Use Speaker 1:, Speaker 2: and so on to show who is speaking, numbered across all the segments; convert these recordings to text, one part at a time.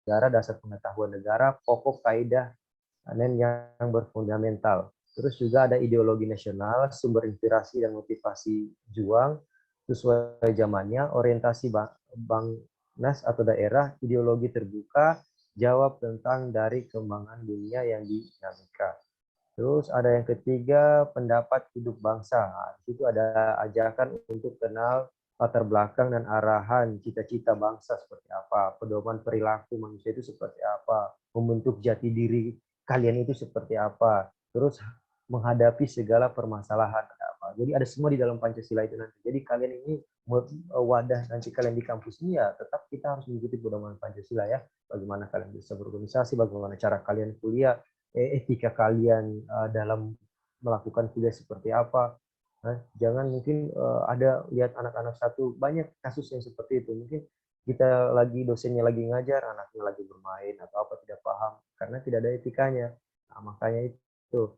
Speaker 1: negara, dasar pengetahuan negara, pokok kaidah dan yang berfundamental. Terus juga ada ideologi nasional, sumber inspirasi dan motivasi juang sesuai zamannya, orientasi Bangnas atau daerah, ideologi terbuka, jawab tentang dari kembangan dunia yang dinamika. Terus ada yang ketiga, pendapat hidup bangsa. Di situ ada ajakan untuk kenal latar belakang dan arahan cita-cita bangsa seperti apa, pedoman perilaku manusia itu seperti apa, membentuk jati diri kalian itu seperti apa, terus menghadapi segala permasalahan ada apa. Jadi ada semua di dalam Pancasila itu nanti. Jadi kalian ini wadah nanti kalian di kampus ini ya tetap kita harus mengikuti pedoman Pancasila ya. Bagaimana kalian bisa berorganisasi, bagaimana cara kalian kuliah, etika kalian dalam melakukan kuliah seperti apa. Nah, jangan mungkin ada lihat anak-anak satu banyak kasus yang seperti itu. Mungkin kita lagi dosennya lagi ngajar, anaknya lagi bermain atau apa tidak paham karena tidak ada etikanya. Nah, makanya itu.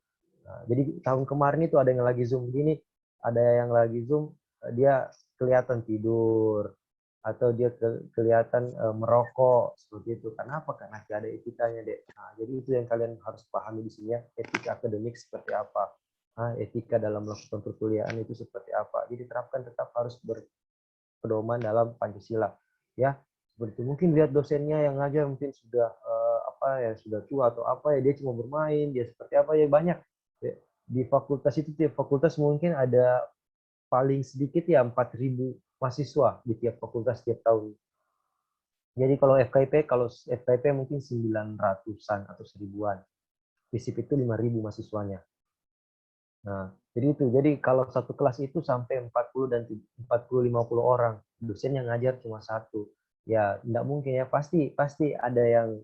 Speaker 1: Nah, jadi tahun kemarin itu ada yang lagi Zoom gini, ada yang lagi Zoom dia kelihatan tidur atau dia kelihatan merokok seperti itu. Kenapa? Karena tidak ada etikanya, Dek. Nah, jadi itu yang kalian harus pahami di sini ya, etika akademik seperti apa. Nah, etika dalam melakukan perkuliahan itu seperti apa. Jadi terapkan tetap harus berpedoman dalam Pancasila. Ya, seperti mungkin lihat dosennya yang ngajar mungkin sudah apa ya sudah tua atau apa ya dia cuma bermain, dia seperti apa ya banyak. Di fakultas itu tiap fakultas mungkin ada paling sedikit ya 4.000 mahasiswa di tiap fakultas tiap tahun. Jadi kalau FKIP mungkin 900-an atau 1000-an. FISIP itu 5.000 mahasiswanya. Nah, jadi itu. Jadi kalau satu kelas itu sampai 40 dan 40-50 orang. Dosen yang ngajar cuma satu. Ya, tidak mungkin ya. Pasti ada yang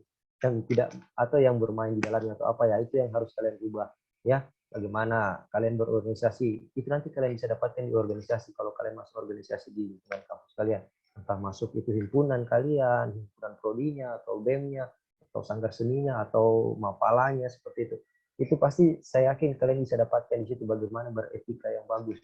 Speaker 1: tidak atau yang bermain di dalamnya atau apa ya. Itu yang harus kalian ubah. Ya, bagaimana kalian berorganisasi. Itu nanti kalian bisa dapatkan di organisasi kalau kalian masuk organisasi di lingkungan kampus kalian. Entah masuk itu himpunan kalian, himpunan prodinya atau BEM-nya atau sanggar seninya atau mapalanya seperti itu pasti saya yakin kalian bisa dapatkan di situ bagaimana beretika yang bagus.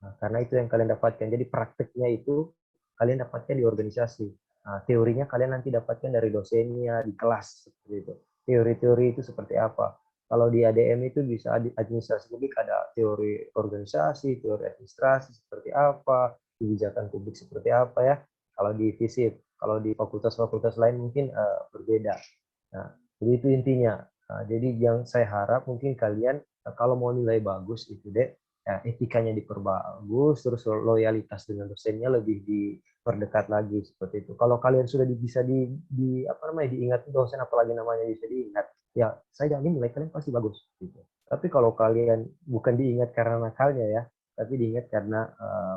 Speaker 1: Nah, karena itu yang kalian dapatkan. Jadi prakteknya itu kalian dapatkan di organisasi. Nah, teorinya kalian nanti dapatkan dari dosennya di kelas seperti itu. Teori-teori itu seperti apa? Kalau di ADM itu bisa administrasi publik ada teori organisasi, teori administrasi seperti apa, kebijakan publik seperti apa ya. Kalau di FISIP, kalau di fakultas-fakultas lain mungkin berbeda. Nah, jadi itu intinya. Nah, jadi yang saya harap mungkin kalian kalau mau nilai bagus itu deh, ya, etikanya diperbagus, terus loyalitas dengan dosennya lebih diperdekat lagi seperti itu. Kalau kalian sudah bisa di apa namanya diingat dosen apalagi namanya bisa diingat, ya saya jamin nilai kalian pasti bagus. Gitu. Tapi kalau kalian bukan diingat karena nakalnya ya, tapi diingat karena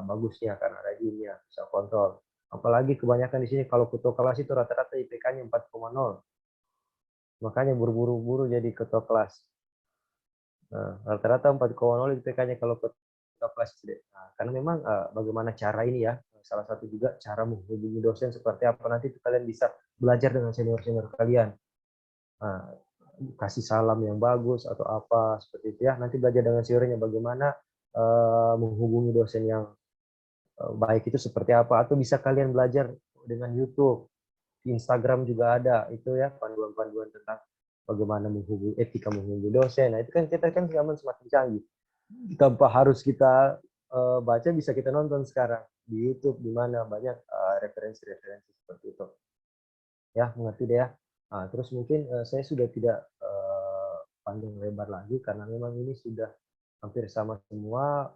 Speaker 1: bagusnya, karena rajinnya, bisa kontrol. Apalagi kebanyakan di sini kalau ketua kelas itu rata-rata IPK-nya 4,0. Makanya buru-buru jadi ketua kelas. Nah, rata-rata 4,0 IPK-nya kalau ketua kelas SD. Nah, karena memang bagaimana cara ini ya, salah satu juga cara menghubungi dosen seperti apa nanti itu kalian bisa belajar dengan senior-senior kalian. Nah, kasih salam yang bagus atau apa seperti itu ya. Nanti belajar dengan seniornya bagaimana menghubungi dosen yang baik itu seperti apa atau bisa kalian belajar dengan YouTube. Di Instagram juga ada itu ya panduan-panduan tentang bagaimana menghubungi etika menghubungi dosen. Nah itu kan kita kan zaman semakin canggih. Tanpa harus kita baca bisa kita nonton sekarang di YouTube di mana banyak referensi-referensi seperti itu. Ya mengerti deh ya. Nah, terus mungkin saya sudah tidak panjang lebar lagi karena memang ini sudah hampir sama semua.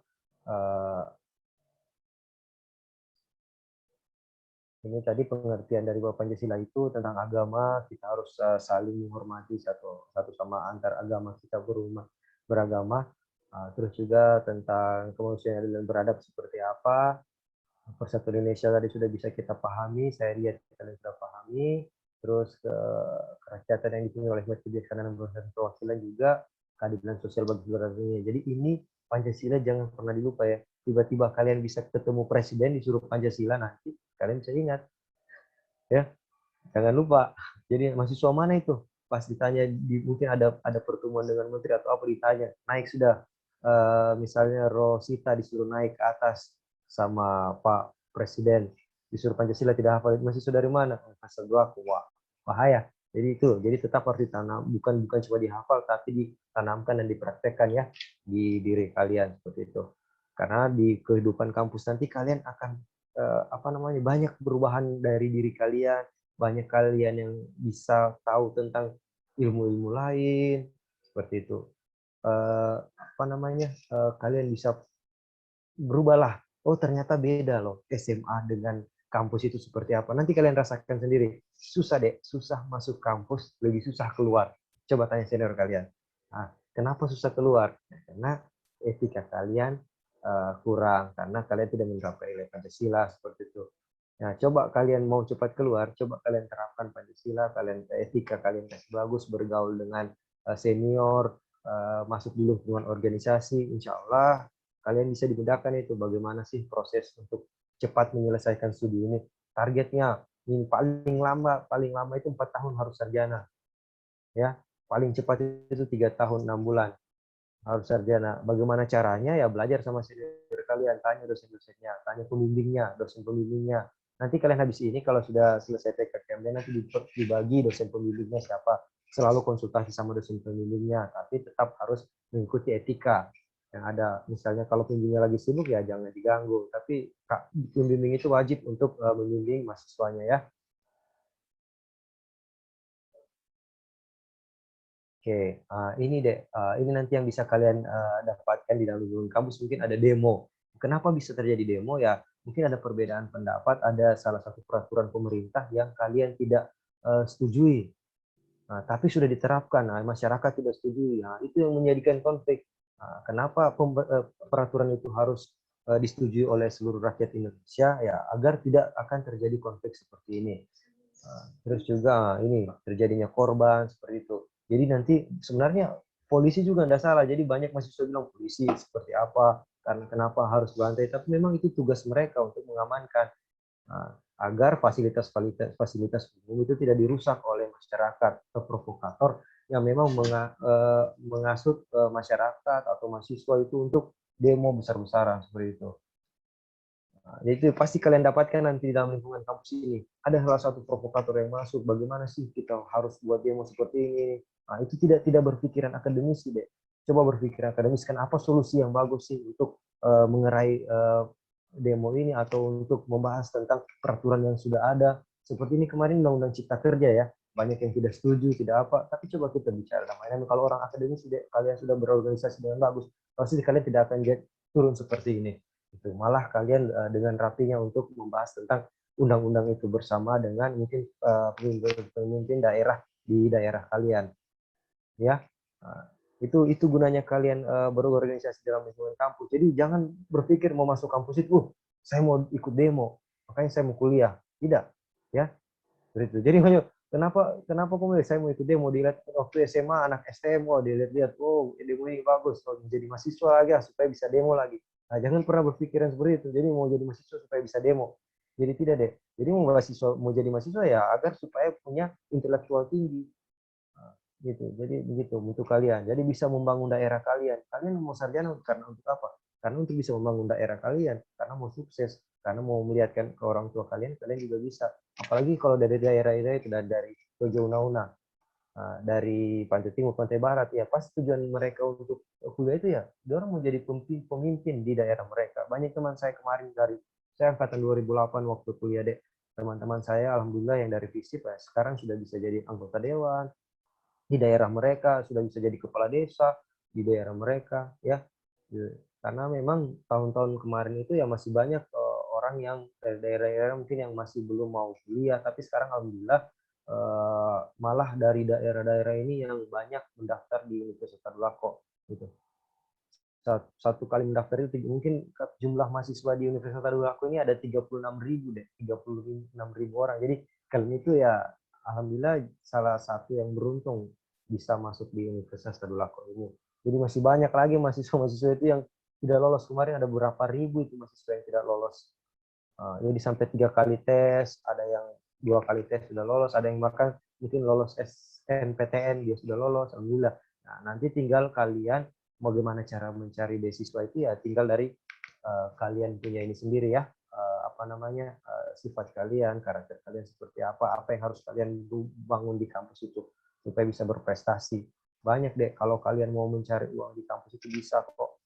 Speaker 1: Ini tadi pengertian dari Bapak Pancasila itu tentang agama, kita harus saling menghormati satu sama antar agama kita beragama. Terus juga tentang kemanusiaan adil dan beradab seperti apa. Persatuan Indonesia tadi sudah bisa kita pahami, saya lihat kalian sudah pahami. Terus kerakyatan yang dipunyai oleh kebijaksanaan dan perwakilan juga, keadilan sosial bagi seluruh dunia. Jadi ini Pancasila jangan pernah dilupa ya. Tiba-tiba kalian bisa ketemu presiden disuruh Pancasila nanti kalian bisa ingat ya jangan lupa jadi mahasiswa mana itu pas ditanya mungkin ada pertemuan dengan menteri atau apa ditanya naik sudah misalnya Rosita disuruh naik ke atas sama Pak Presiden disuruh Pancasila tidak hafal mahasiswa dari mana asal doaku wah bahaya. Jadi tetap harus ditanam, bukan cuma dihafal, tapi ditanamkan dan dipraktekkan ya di diri kalian seperti itu. Karena di kehidupan kampus nanti kalian akan banyak perubahan dari diri kalian, banyak kalian yang bisa tahu tentang ilmu-ilmu lain seperti itu. Kalian bisa berubahlah. Oh ternyata beda loh SMA dengan kampus itu seperti apa. Nanti kalian rasakan sendiri. Susah deh, susah masuk kampus, lebih susah keluar. Coba tanya senior kalian. Nah, kenapa susah keluar? Karena etika kalian kurang, karena kalian tidak menerapkan nilai Pancasila seperti itu. Nah, coba kalian mau cepat keluar, coba kalian terapkan Pancasila, kalian etika kalian kasih bagus, bergaul dengan senior, masuk di lingkungan organisasi, insya Allah kalian bisa dimudahkan itu bagaimana sih proses untuk cepat menyelesaikan studi ini. Targetnya ini paling lama itu 4 tahun harus sarjana, ya paling cepat itu 3 tahun 6 bulan harus sarjana. Bagaimana caranya? Ya belajar sama senior kalian, tanya dosen-dosennya, tanya pembimbingnya, dosen pembimbingnya. Nanti kalian habis ini kalau sudah selesai PKKMD nanti dibagi dosen pembimbingnya siapa. Selalu konsultasi sama dosen pembimbingnya, tapi tetap harus mengikuti etika yang ada. Misalnya kalau pembimbingnya lagi sibuk ya jangan diganggu, tapi pembimbing itu wajib untuk membimbing mahasiswanya ya. Oke, ini deh, ini nanti yang bisa kalian dapatkan di dalam lingkungan kampus, mungkin ada demo. Kenapa bisa terjadi demo? Ya, mungkin ada perbedaan pendapat, ada salah satu peraturan pemerintah yang kalian tidak setujui. Nah, tapi sudah diterapkan, nah, masyarakat tidak setuju. Nah, itu yang menjadikan konflik. Nah, kenapa peraturan itu harus disetujui oleh seluruh rakyat Indonesia? Ya, agar tidak akan terjadi konflik seperti ini. Terus juga ini terjadinya korban seperti itu. Jadi nanti sebenarnya polisi juga tidak salah. Jadi banyak mahasiswa bilang polisi seperti apa, karena kenapa harus bantai. Tapi memang itu tugas mereka untuk mengamankan agar fasilitas umum itu tidak dirusak oleh masyarakat atau provokator yang memang mengasut masyarakat atau mahasiswa itu untuk demo besar-besaran seperti itu. Jadi itu pasti kalian dapatkan nanti di dalam lingkungan kampus ini. Ada salah satu provokator yang masuk, bagaimana sih kita harus buat demo seperti ini. Nah, itu tidak berpikiran akademis deh. Coba berpikir akademis, kan apa solusi yang bagus sih untuk mengerai demo ini atau untuk membahas tentang peraturan yang sudah ada. Seperti ini kemarin Undang-Undang Cipta Kerja ya, banyak yang tidak setuju, tidak apa. Tapi coba kita bicara namanya. Kalau orang akademis, kalian sudah berorganisasi dengan bagus, pasti kalian tidak akan turun seperti ini. Itu malah kalian dengan rapinya untuk membahas tentang undang-undang itu bersama dengan mungkin pemimpin daerah di daerah kalian, ya. Itu gunanya kalian berorganisasi dalam lingkungan kampus. Jadi jangan berpikir mau masuk kampus itu, saya mau ikut demo, makanya saya mau kuliah. Tidak, ya. Begitu. Jadi kenapa saya mau ikut demo, dilihat waktu SMA anak STM, dilihat oh demo ini bagus, menjadi mahasiswa lagi supaya bisa demo lagi. Nah, jangan pernah berpikiran seperti itu. Jadi mau jadi mahasiswa supaya bisa demo. Jadi tidak deh. Jadi mau jadi mahasiswa ya agar supaya punya intelektual tinggi. Gitu. Jadi begitu untuk kalian. Jadi bisa membangun daerah kalian. Kalian mau sarjana karena untuk apa? Karena untuk bisa membangun daerah kalian, karena mau sukses, karena mau melihatkan ke orang tua kalian, kalian juga bisa. Apalagi kalau dari daerah-daerah itu dari Tojo Una-Una, dari Pantai Timur, Pantai Barat, ya pasti tujuan mereka untuk kuliah itu ya, dia orang mau jadi pemimpin di daerah mereka. Banyak teman saya kemarin saya angkatan 2008 waktu kuliah deh, teman-teman saya alhamdulillah yang dari FISIP ya, sekarang sudah bisa jadi anggota dewan, di daerah mereka sudah bisa jadi kepala desa di daerah mereka ya. Karena memang tahun-tahun kemarin itu ya masih banyak orang yang dari daerah-daerah mungkin yang masih belum mau kuliah, tapi sekarang alhamdulillah malah dari daerah-daerah ini yang banyak mendaftar di Universitas Tadulako gitu. Satu kali mendaftar itu mungkin jumlah mahasiswa di Universitas Tadulako ini ada 36.000 deh, 36.000 orang. Jadi kalian itu ya alhamdulillah salah satu yang beruntung bisa masuk di Universitas Tadulako ini. Jadi masih banyak lagi mahasiswa-mahasiswa itu yang tidak lolos. Kemarin ada berapa ribu itu mahasiswa yang tidak lolos. Jadi sampai 3 kali tes, ada yang 2 kali tes sudah lolos, ada yang bahkan mungkin lolos SNPTN dia sudah lolos, alhamdulillah. Nah, nanti tinggal kalian bagaimana cara mencari beasiswa itu ya tinggal dari kalian punya ini sendiri ya, apa namanya sifat kalian, karakter kalian seperti apa yang harus kalian bangun di kampus itu supaya bisa berprestasi. Banyak deh kalau kalian mau mencari uang di kampus itu bisa kok.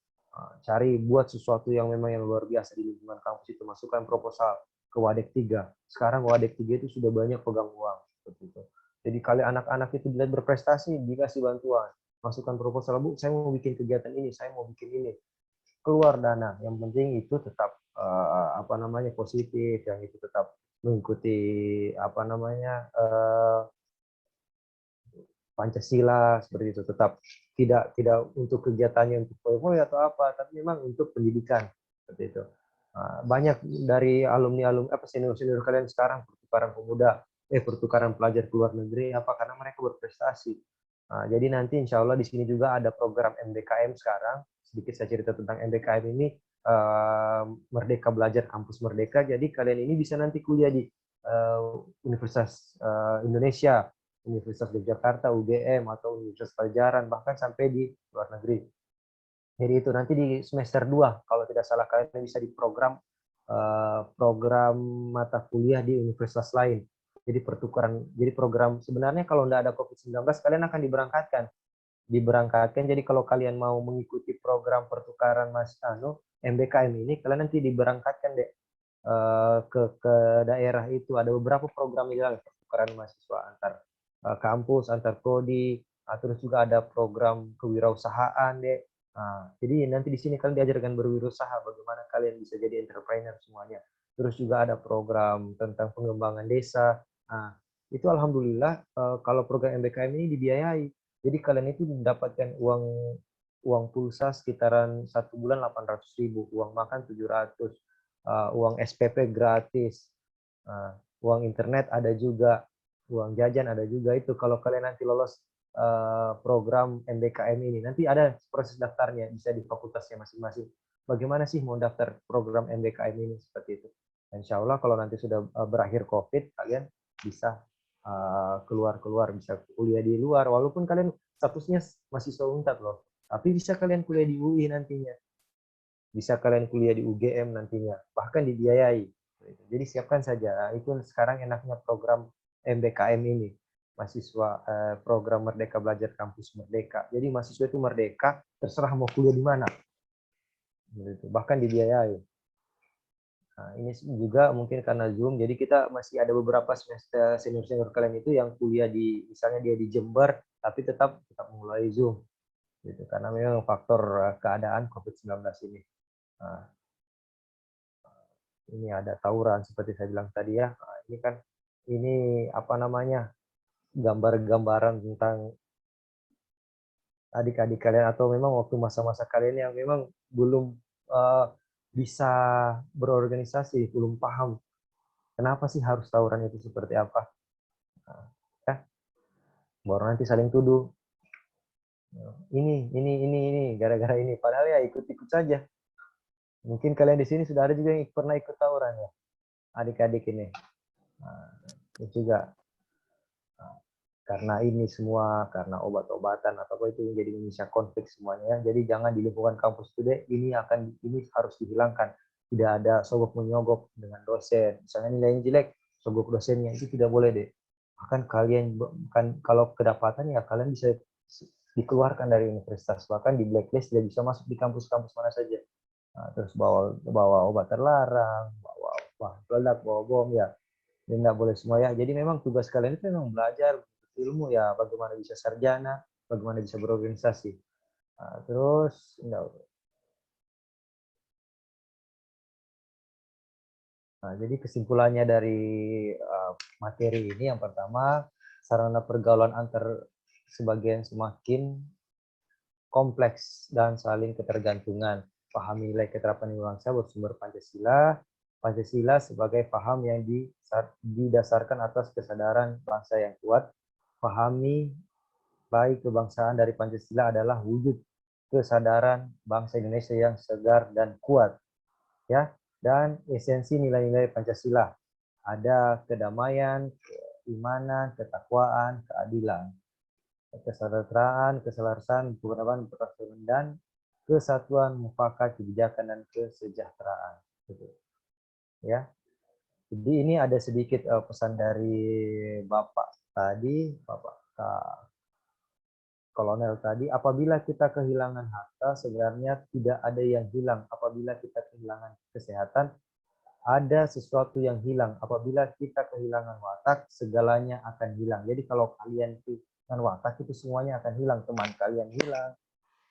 Speaker 1: Cari buat sesuatu yang memang yang luar biasa di lingkungan kampus itu, masukkan proposal ke Wadek 3. Sekarang Wadek 3 itu sudah banyak pegang uang seperti itu. Jadi kalian anak-anak itu dilihat berprestasi, dikasih bantuan, masukkan proposal, Bu, saya mau bikin kegiatan ini, saya mau bikin ini, keluar dana. Yang penting itu tetap apa namanya positif, yang itu tetap mengikuti apa namanya Pancasila seperti itu, tetap tidak untuk kegiatannya untuk foya-foya atau apa, tapi memang untuk pendidikan seperti itu. Banyak dari alumni apa senior kalian sekarang pertukaran pelajar ke luar negeri apa karena mereka berprestasi. Jadi nanti insya Allah di sini juga ada program MBKM sekarang. Sedikit saya cerita tentang MBKM ini, Merdeka Belajar Kampus Merdeka. Jadi kalian ini bisa nanti kuliah di Universitas Indonesia, Universitas Yogyakarta, UGM, atau Universitas Pajajaran, bahkan sampai di luar negeri. Jadi itu nanti di semester 2, kalau tidak salah kalian bisa di program mata kuliah di universitas lain. Jadi jadi program sebenarnya kalau tidak ada COVID-19 kalian akan diberangkatkan. Jadi kalau kalian mau mengikuti program pertukaran MBKM ini, kalian nanti diberangkatkan deh ke daerah itu. Ada beberapa program yang pertukaran mahasiswa antar kampus, antar prodi, terus juga ada program kewirausahaan deh. Jadi nanti di sini kalian diajarkan berwirausaha, bagaimana kalian bisa jadi entrepreneur semuanya. Terus juga ada program tentang pengembangan desa. Itu alhamdulillah kalau program MBKM ini dibiayai. Jadi kalian itu mendapatkan uang pulsa sekitaran 1 bulan 800.000, uang makan 700, uang SPP gratis, uang internet ada juga, uang jajan ada juga. Itu kalau kalian nanti lolos program MBKM ini, nanti ada proses daftarnya, bisa di fakultasnya masing-masing. Bagaimana sih mau daftar program MBKM ini seperti itu. Insya Allah kalau nanti sudah berakhir COVID, kalian bisa keluar, bisa kuliah di luar, walaupun kalian statusnya mahasiswa UNTAD loh, tapi bisa kalian kuliah di UI nantinya, bisa kalian kuliah di UGM nantinya, bahkan dibiayai. Jadi siapkan saja. Itu sekarang enaknya program MBKM ini, mahasiswa program Merdeka Belajar Kampus Merdeka. Jadi mahasiswa itu merdeka, terserah mau kuliah di mana, bahkan dibiayai. Ini juga mungkin karena Zoom, jadi kita masih ada beberapa semester senior kalian itu yang kuliah di, misalnya dia di Jember, tapi tetap mulai Zoom, gitu. Karena memang faktor keadaan COVID-19 ini. Ini ada tawuran seperti saya bilang tadi ya. Ini kan apa namanya, gambar-gambaran tentang adik-adik kalian atau memang waktu masa-masa kalian yang memang belum bisa berorganisasi, belum paham kenapa sih harus tawuran itu seperti apa. Ya, baru nanti saling tuduh. Ini gara-gara ini. Padahal ya ikut-ikut saja. Mungkin kalian di sini sudah ada juga yang pernah ikut tawuran ya, adik-adik ini. Itu juga karena ini semua, karena obat-obatan atau apa itu menjadi memicu konflik semuanya. Jadi jangan di lingkungan kampus itu deh, ini harus dihilangkan. Tidak ada sogok menyogok dengan dosen. Misalnya nilainya jelek, sogok dosennya, itu tidak boleh deh. Bahkan kalian kalau kedapatan ya kalian bisa dikeluarkan dari universitas, bahkan di blacklist, tidak bisa masuk di kampus-kampus mana saja. Terus bawa obat terlarang, bawa peledak, bawa bom ya. Ini tidak boleh semua ya. Jadi memang tugas kalian itu memang belajar ilmu ya, bagaimana bisa sarjana, bagaimana bisa berorganisasi. Terus jadi kesimpulannya dari materi ini, yang pertama, sarana pergaulan antar sebagian semakin kompleks dan saling ketergantungan. Pahami nilai keterapan bangsa bersumber Pancasila. Pancasila sebagai paham yang didasarkan atas kesadaran bangsa yang kuat. Pahami baik kebangsaan dari Pancasila adalah wujud kesadaran bangsa Indonesia yang segar dan kuat. Ya, dan esensi nilai-nilai Pancasila ada kedamaian, keimanan, ketakwaan, keadilan, kesejahteraan, keselarasan, keberagaman, dan kesatuan, mufakat, kebijakan, dan kesejahteraan. Gitu. Ya, Jadi ini ada sedikit pesan dari Bapak tadi, Bapak Kolonel tadi, apabila kita kehilangan harta, sebenarnya tidak ada yang hilang. Apabila kita kehilangan kesehatan, ada sesuatu yang hilang. Apabila kita kehilangan watak, segalanya akan hilang. Jadi kalau kalian kehilangan watak, itu semuanya akan hilang. Teman kalian hilang,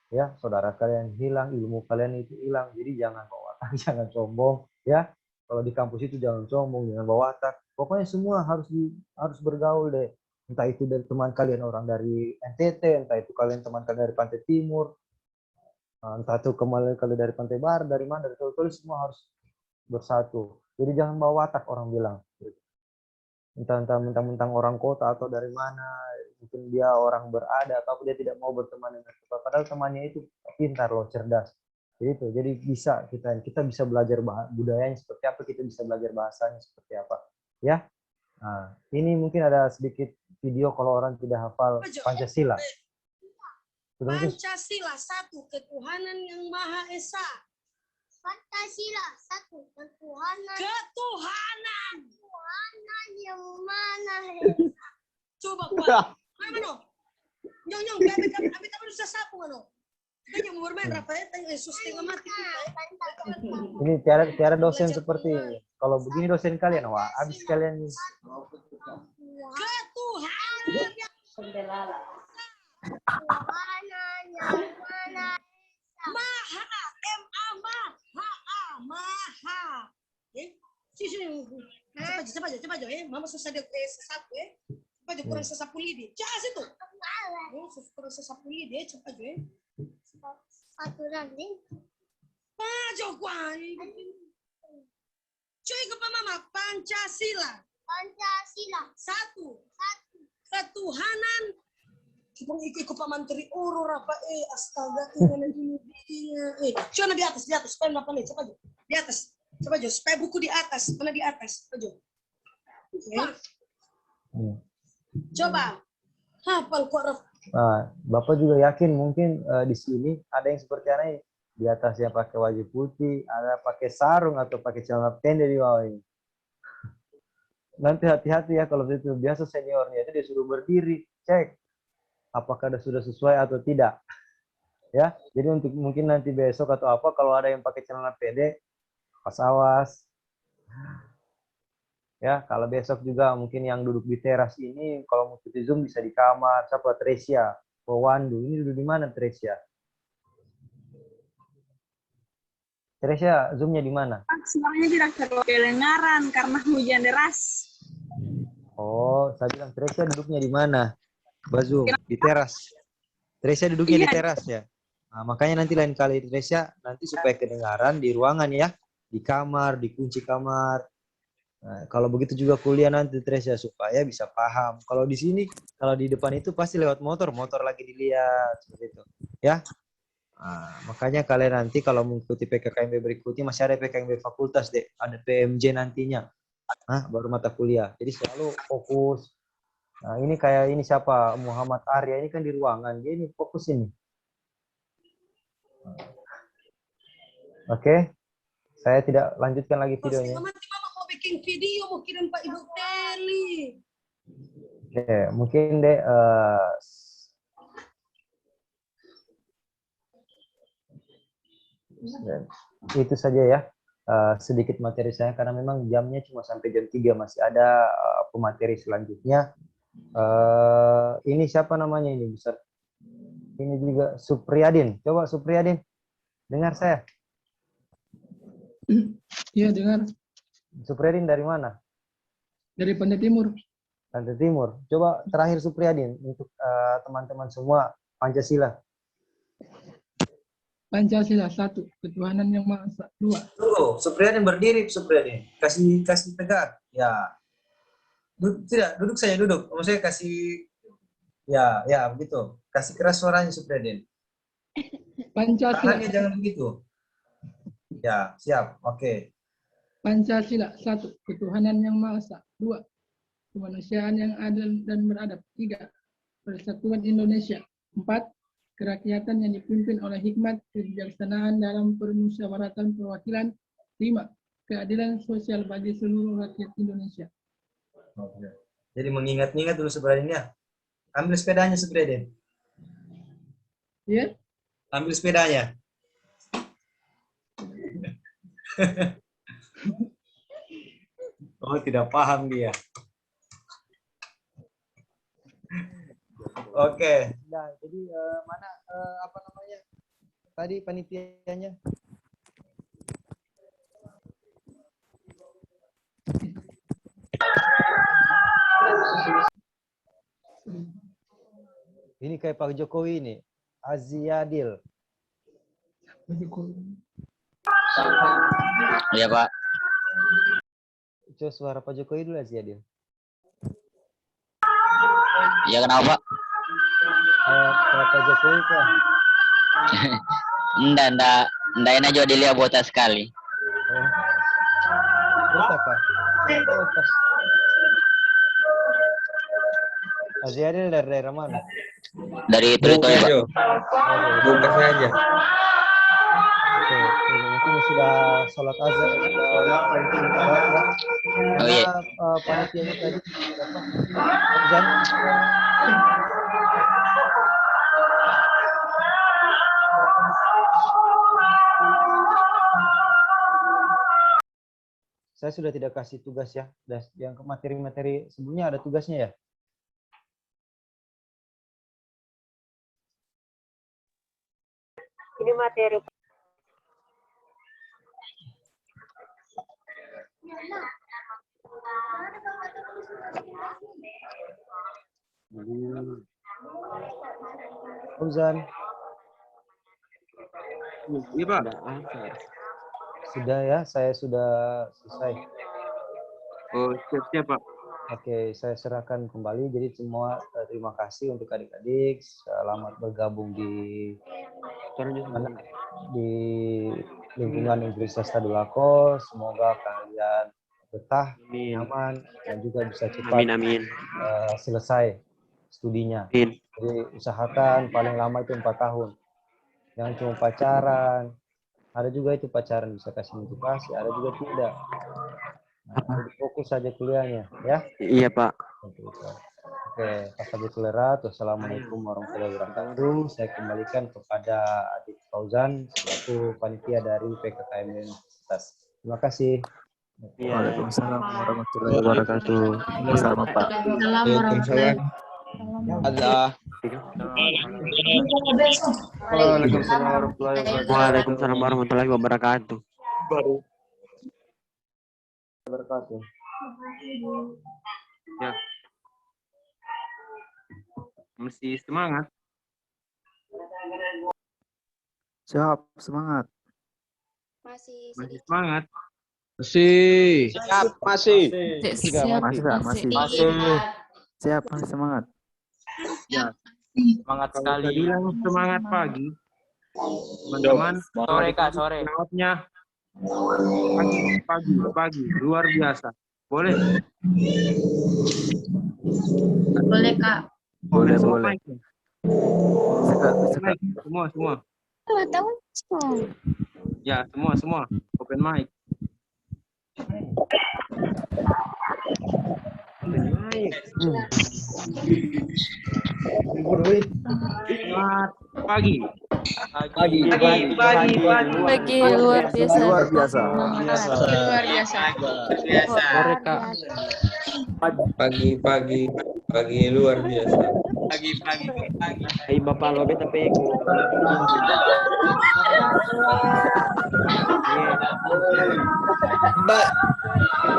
Speaker 1: ya, saudara kalian hilang, ilmu kalian itu hilang. Jadi jangan bawa watak, jangan sombong, ya. Kalau di kampus itu jangan sombong, jangan bawa watak. Pokoknya semua harus bergaul deh. Entah itu dari teman kalian orang dari NTT, entah itu kalian teman kalian dari Pantai Timur, entah itu kalian dari Pantai Barat, dari mana, dari Tol, semua harus bersatu. Jadi jangan bawa watak, orang bilang. Entah mentang-mentang orang kota atau dari mana, mungkin dia orang berada atau dia tidak mau berteman dengan kita. Padahal temannya itu pintar loh, cerdas. Jadi bisa kita bisa belajar budayanya seperti apa, kita bisa belajar bahasanya seperti apa, ya. Nah, ini mungkin ada sedikit video kalau orang tidak hafal Pancasila.
Speaker 2: Pancasila, satu, ketuhanan yang Maha Esa.
Speaker 3: Pancasila, satu, ketuhanan yang Maha Esa.
Speaker 2: Coba kuat. Mana? Nyong, kami bisa sapu mana? Kita yang bermain Rafael, Yesus tengah mati kita.
Speaker 1: Ini tiada dosen seperti ini. Kalau begini dosen kalian, wah, habis kalian.
Speaker 2: Ketuhanan yang Maha, Maha. Sini. Cepat aja, Mama susah dia sesapu, Cepat aja kurang sesapu lidi. Jas itu. Kurang sesapu lidi, cepat aja,
Speaker 3: Satu lagi.
Speaker 2: Maju kuai. Cuy ke Mama, Pancasila.
Speaker 3: Pancasila,
Speaker 2: Satu. Ketuhanan. Cuma ikut Pak Menteri Urur apa astaga ini. Coba di atas supaya apa nih? Coba aja. Di atas. Coba aja supaya buku di atas. Mana di atas? Coba aja. Coba. Hafal kok.
Speaker 1: Nah, Bapak juga yakin mungkin di sini ada yang seperti aneh. Di atasnya pakai baju putih, ada pakai sarung atau pakai celana pendek di bawah ini. Nanti hati-hati ya kalau itu biasa seniornya itu disuruh berdiri, cek apakah sudah sesuai atau tidak. Ya, jadi untuk mungkin nanti besok atau apa kalau ada yang pakai celana pendek, awas. Ya, kalau besok juga mungkin yang duduk di teras ini kalau mau ikuti Zoom bisa di kamar. Siapa? Tresia, Wawandu. Ini duduk di mana Tresia? Tresia, Zoom-nya di mana?
Speaker 4: Suaranya tidak terlalu kedengaran karena hujan deras.
Speaker 1: Oh, saya bilang Tresia duduknya di mana? Bazum, di teras. Tresia duduknya di teras ya. Nah, makanya nanti lain kali Tresia nanti supaya kedengaran di ruangan ya, di kamar, dikunci kamar. Nah, kalau begitu juga kuliah nanti Tresia supaya bisa paham. Kalau di sini, kalau di depan itu pasti lewat motor lagi dilihat seperti itu, ya. Nah, makanya kalian nanti kalau mengikuti PKKMB berikutnya masih ada PKKMB fakultas deh, ada PMJ nantinya. Nah, baru mata kuliah. Jadi selalu fokus. Nah, ini kayak ini siapa? Muhammad Arya ini kan di ruangan. Dia ini fokus ini. Oke. Saya tidak lanjutkan lagi videonya.
Speaker 2: Mama mau bikin video, mau kirim Pak Ibu Teli.
Speaker 1: Oke, mungkin deh itu saja ya. Sedikit materi saya karena memang jamnya cuma sampai jam 3 masih ada pemateri selanjutnya. Ini siapa namanya ini besar? Ini juga Supriyadin. Coba Supriyadin, dengar saya?
Speaker 5: Iya dengar.
Speaker 1: Supriyadin dari mana?
Speaker 5: Dari Pantai Timur.
Speaker 1: Pantai Timur. Coba terakhir Supriyadin untuk teman-teman semua Pancasila.
Speaker 5: Pancasila, satu, ketuhanan yang Maha Esa. Dua.
Speaker 1: Tunggu, Supriyadin berdiri, Supriyadin. Kasih tegak. Ya. Duduk saja duduk. Maksudnya kasih ya begitu. Kasih keras suaranya Supriyadin.
Speaker 5: Pancasila.
Speaker 1: Tangannya jangan begitu. Ya, siap. Oke.
Speaker 5: Pancasila, satu, ketuhanan yang Maha Esa. Dua, kemanusiaan yang adil dan beradab. Tiga, persatuan Indonesia. Empat, kerakyatan yang dipimpin oleh hikmat kebijaksanaan dalam permusyawaratan perwakilan. 5. keadilan sosial bagi seluruh rakyat Indonesia.
Speaker 6: Jadi mengingat-ingat dulu sebenarnya ini ya. Ambil sepedanya sebenarnya.
Speaker 5: Ya,
Speaker 6: Ambil sepedanya. Oh, tidak paham dia. Oke.
Speaker 1: Nah, jadi mana apa namanya tadi panitianya? Ini kayak Pak Jokowi ini, Aziadil.
Speaker 7: Iya Pak.
Speaker 1: Coba suara Pak Jokowi dulu Aziadil.
Speaker 7: Iya kenapa Pak?
Speaker 1: Kayak Pak Jokowi kah?
Speaker 7: Nggak enak juga dilihat botak sekali.
Speaker 1: Oh. Botak kah? Botak. Aziadil dari daerah mana?
Speaker 7: Dari Tritoy Pak.
Speaker 6: Buka saja.
Speaker 1: Oke, mungkin sudah sholat azan.
Speaker 7: Oh iya.
Speaker 1: Panitianya tadi apa? Azan. Saya sudah tidak kasih tugas ya. Yang ke materi-materi sebelumnya ada tugasnya ya.
Speaker 8: Ini materi.
Speaker 1: Fauzan.
Speaker 9: Iya Pak.
Speaker 1: Sudah ya, saya sudah selesai.
Speaker 9: Oh siap Pak.
Speaker 1: Oke, saya serahkan kembali. Jadi semua terima kasih untuk adik-adik. Selamat bergabung di lingkungan Negeri Swasta Dulako. Semoga kalian betah, nyaman, dan juga bisa cepat selesai studinya.
Speaker 9: Amin.
Speaker 1: Jadi usahakan paling lama itu 4 tahun. Jangan cuma pacaran. Ada juga itu pacaran bisa kasih motivasi, ada juga tidak. Nah, fokus saja kuliahnya, ya.
Speaker 9: Iya Pak.
Speaker 1: Oke, Wassalamualaikum warahmatullahi wabarakatuh. Saya kembalikan kepada Adik Fauzan selaku panitia dari PKKM Universitas. Terima kasih.
Speaker 9: Waalaikumsalam warahmatullahi wabarakatuh. Sama Pak.
Speaker 7: Waalaikumsalam. Ada.
Speaker 9: Waalaikumsalam warahmatullahi wabarakatuh. Ya. Mesti semangat.
Speaker 10: Siap, semangat.
Speaker 3: Masih
Speaker 9: Semangat.
Speaker 10: Masih.
Speaker 7: Siap, masih.
Speaker 10: Siap, masih semangat.
Speaker 9: Ya. Semangat sekali. Bilang semangat pagi. Teman-teman, sore. Jawabnya pagi, luar biasa. Boleh?
Speaker 8: Boleh Kak.
Speaker 9: Boleh.
Speaker 10: Suka.
Speaker 9: Semua. Ya, semua. Open mic. Selamat pagi.
Speaker 8: Pagi luar biasa.
Speaker 10: Luar biasa.
Speaker 8: Luar biasa.
Speaker 10: Sore, Kak.
Speaker 6: Pagi luar biasa.
Speaker 9: Hai Bapak Lobe tapi
Speaker 6: Mbak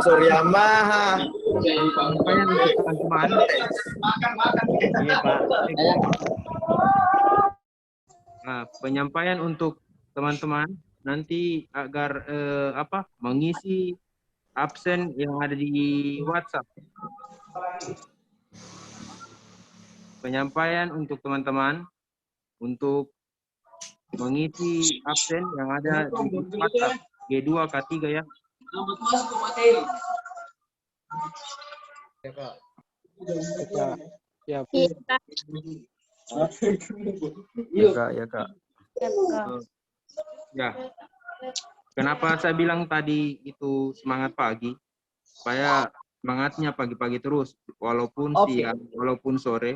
Speaker 6: Suryamaha.
Speaker 9: penyampaian untuk teman-teman. Iya Pak. Nah, penyampaian untuk teman-teman nanti agar mengisi absen yang ada di WhatsApp. Penyampaian untuk teman-teman untuk mengisi absen yang ada di WhatsApp G2 K3 ya.
Speaker 10: Ya, Kak.
Speaker 8: Iya,
Speaker 10: Ya, Kak.
Speaker 9: Ya. Kenapa saya bilang tadi itu semangat pagi? Supaya semangatnya pagi-pagi terus, walaupun siang, walaupun sore,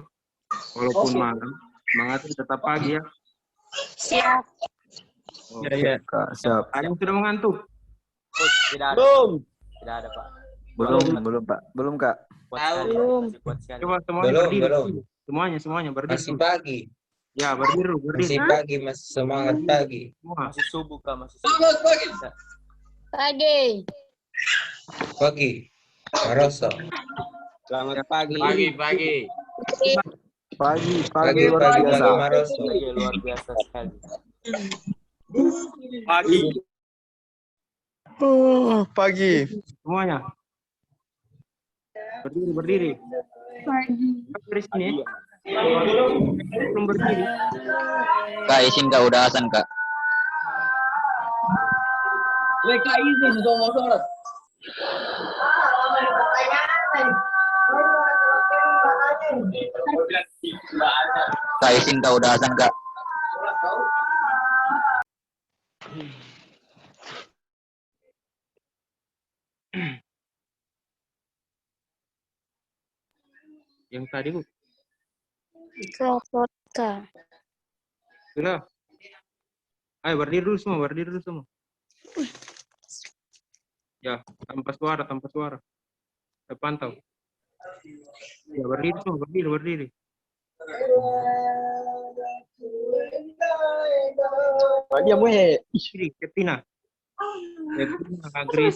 Speaker 9: walaupun malam, semangatnya tetap pagi ya.
Speaker 8: Siap.
Speaker 10: Iya, Kak. Siap.
Speaker 9: Ada yang sudah mengantuk?
Speaker 10: Belum, Pak. Belum, Kak.
Speaker 8: Belum.
Speaker 9: Coba semuanya berdiri. Semuanya berdiri.
Speaker 11: Masih pagi.
Speaker 9: Ya, berdiri.
Speaker 11: Masih pagi, masih semangat pagi.
Speaker 9: Semua.
Speaker 8: Pagi.
Speaker 11: Pagi. Maroso.
Speaker 7: Selamat pagi.
Speaker 10: Pagi luar biasa.
Speaker 11: Maroso.
Speaker 7: Pagi.
Speaker 9: Semuanya. Berdiri. Dari sini. Belum berdiri.
Speaker 7: Kak, izin Kak, udah azan Kak. Kak, izin Kak, udah azan Kak.
Speaker 9: Yang tadi Bu.
Speaker 8: Kak.
Speaker 9: Sudah. Ayo berdiri dulu semua. Ya, tanpa suara. Saya pantau. Ya, berdiri semua, berdiri. Kepina. Agris.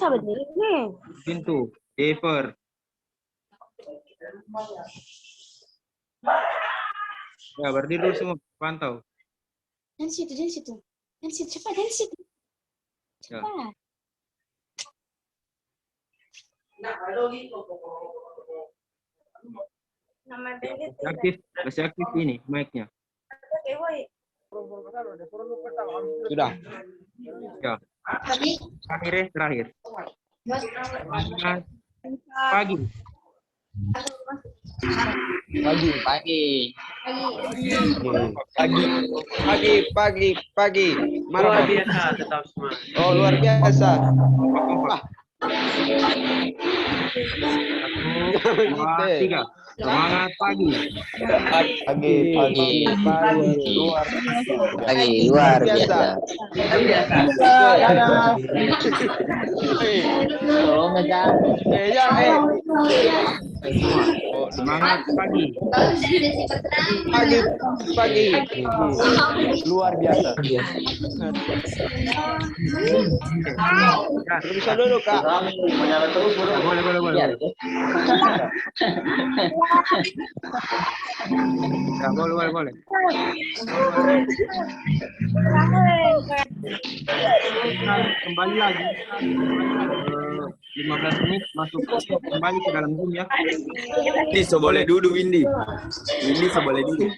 Speaker 9: Pintu. Dever. Ya, berdiri dulu semua, pantau.
Speaker 3: Dan situ. Cepat.
Speaker 9: Ya. Masih aktif ini mic-nya.
Speaker 7: Sudah.
Speaker 9: Ya. Terakhir. Pagi.
Speaker 7: Pagi.
Speaker 11: Luar biasa, tetap semangat.
Speaker 7: Oh, luar biasa.
Speaker 9: Kompak. 1, 2, 3. Semangat pagi.
Speaker 7: Luar biasa.
Speaker 9: Semangat pagi.
Speaker 7: Pagi.
Speaker 10: Luar biasa.
Speaker 7: Bisa dulu, Kak.
Speaker 9: Boleh. Ya, boleh. Kembali lagi. 15 menit masuk kembali ke dalam Zoom ya.
Speaker 7: Ini boleh duduk, Windy. Boleh duduk.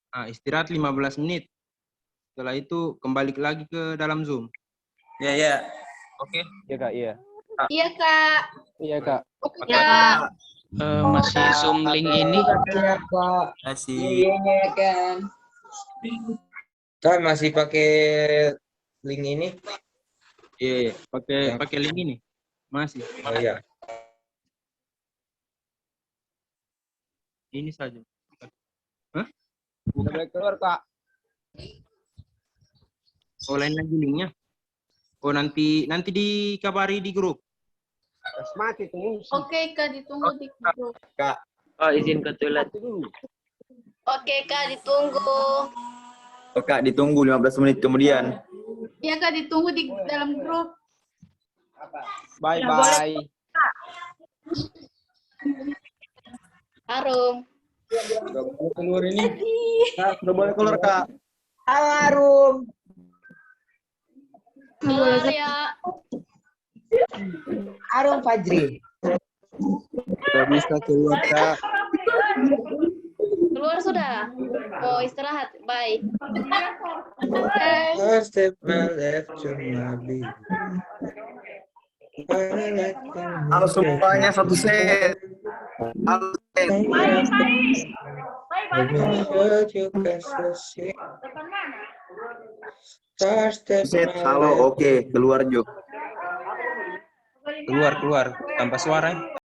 Speaker 9: Nah, istirahat 15 menit. Setelah itu kembali lagi ke dalam Zoom.
Speaker 11: Ya.
Speaker 9: Oke.
Speaker 10: Iya, Kak. Iya.
Speaker 3: Iya, Kak.
Speaker 10: Iya, Kak.
Speaker 3: Ya.
Speaker 7: Masih Zoom link ini.
Speaker 11: Masih. Kan masih pakai link ini?
Speaker 9: Iya. Pakai link ini. Masih.
Speaker 11: Oh iya.
Speaker 9: Ini saja.
Speaker 7: Udah boleh keluar, Kak.
Speaker 9: Oh, lain lagi linknya. Oh, nanti dikabari di grup.
Speaker 3: Oke, Kak, ditunggu di grup.
Speaker 11: Kak. Oh, izin ke toilet.
Speaker 3: Oke, Kak, ditunggu.
Speaker 7: Oh, Kak, ditunggu 15 menit kemudian.
Speaker 3: Iya, Kak, ditunggu di dalam grup.
Speaker 7: Bye.
Speaker 3: Harum.
Speaker 7: Udah boleh keluar ini. Kak, udah boleh keluar, Kak.
Speaker 3: Keluar ya.
Speaker 2: Arum Fajri.
Speaker 7: Udah bisa keluar, Kak.
Speaker 3: Keluar sudah. Oh, istirahat. Bye.
Speaker 11: First step my left to my beat.
Speaker 7: Halo semuanya, satu set. Halo. Set, halo, oke, keluar Juk.
Speaker 11: Keluar tanpa suara.